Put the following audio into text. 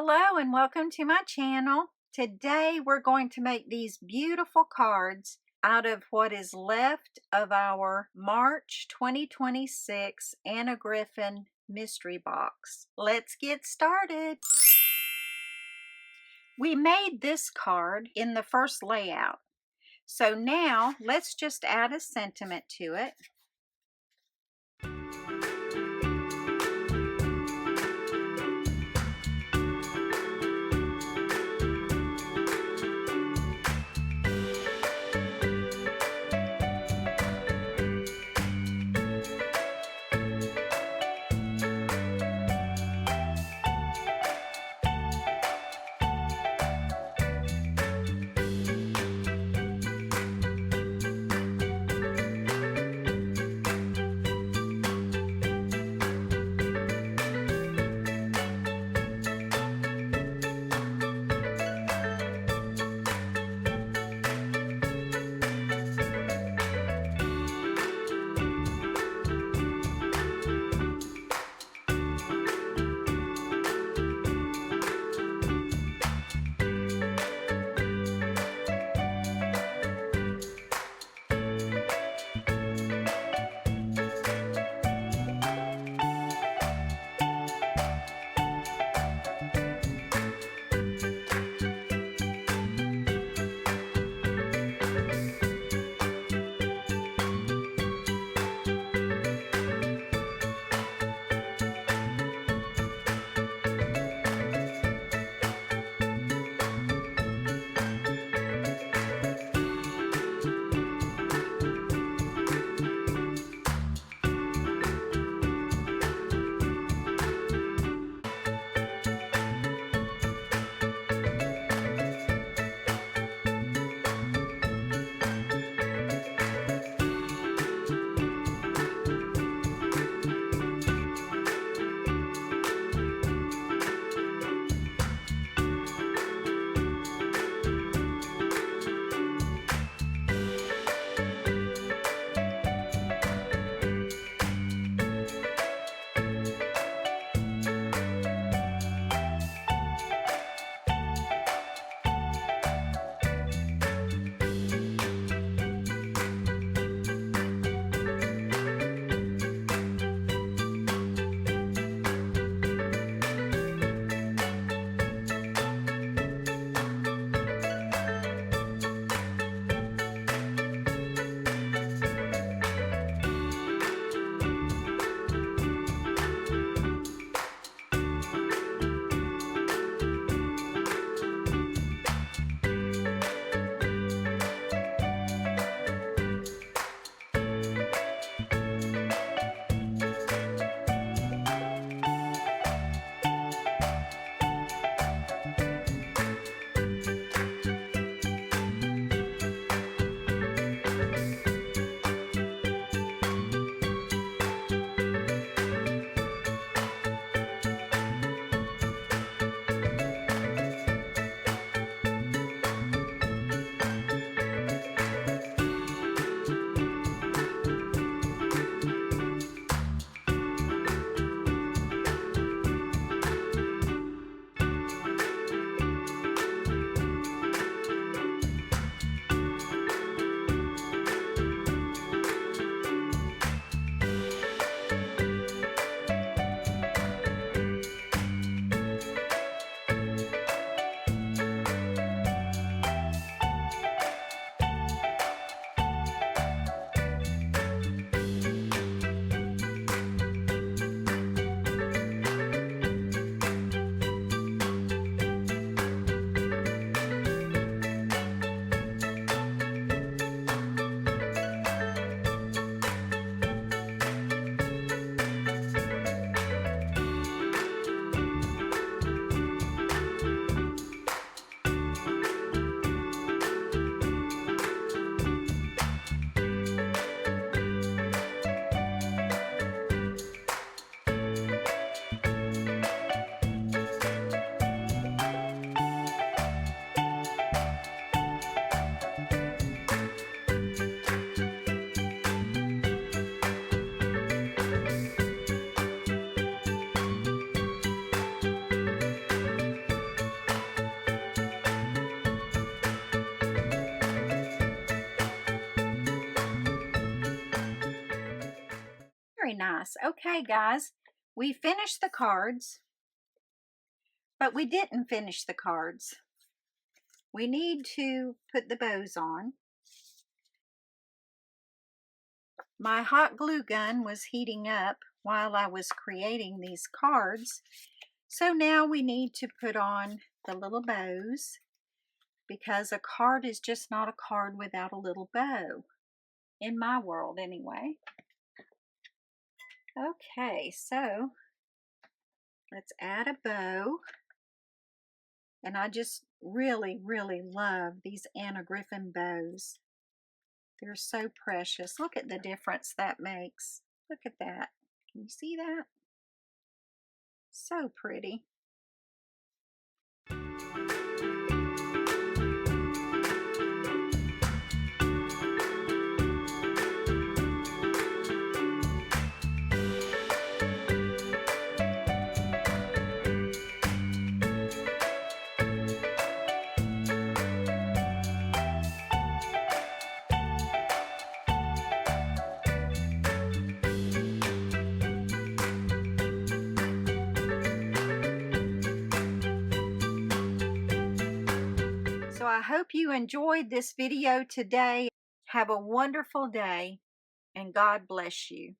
Hello and welcome to my channel. Today we're going to make these beautiful cards out of what is left of our March 2026 Anna Griffin mystery box. Let's get started. We made this card in the first layout. So now let's just add a sentiment to it. Very nice. Okay, guys, we finished the cards, but we didn't finish the cards. We need to put the bows on. My hot glue gun was heating up while I was creating these cards. So now we need to put on the little bows, because a card is just not a card without a little bow. In my world, anyway. Okay, so let's add a bow. And I just really, really love these Anna Griffin bows. They're so precious. Look at the difference that makes. Look at that. Can you see that? So pretty. So I hope you enjoyed this video today. Have a wonderful day, and God bless you.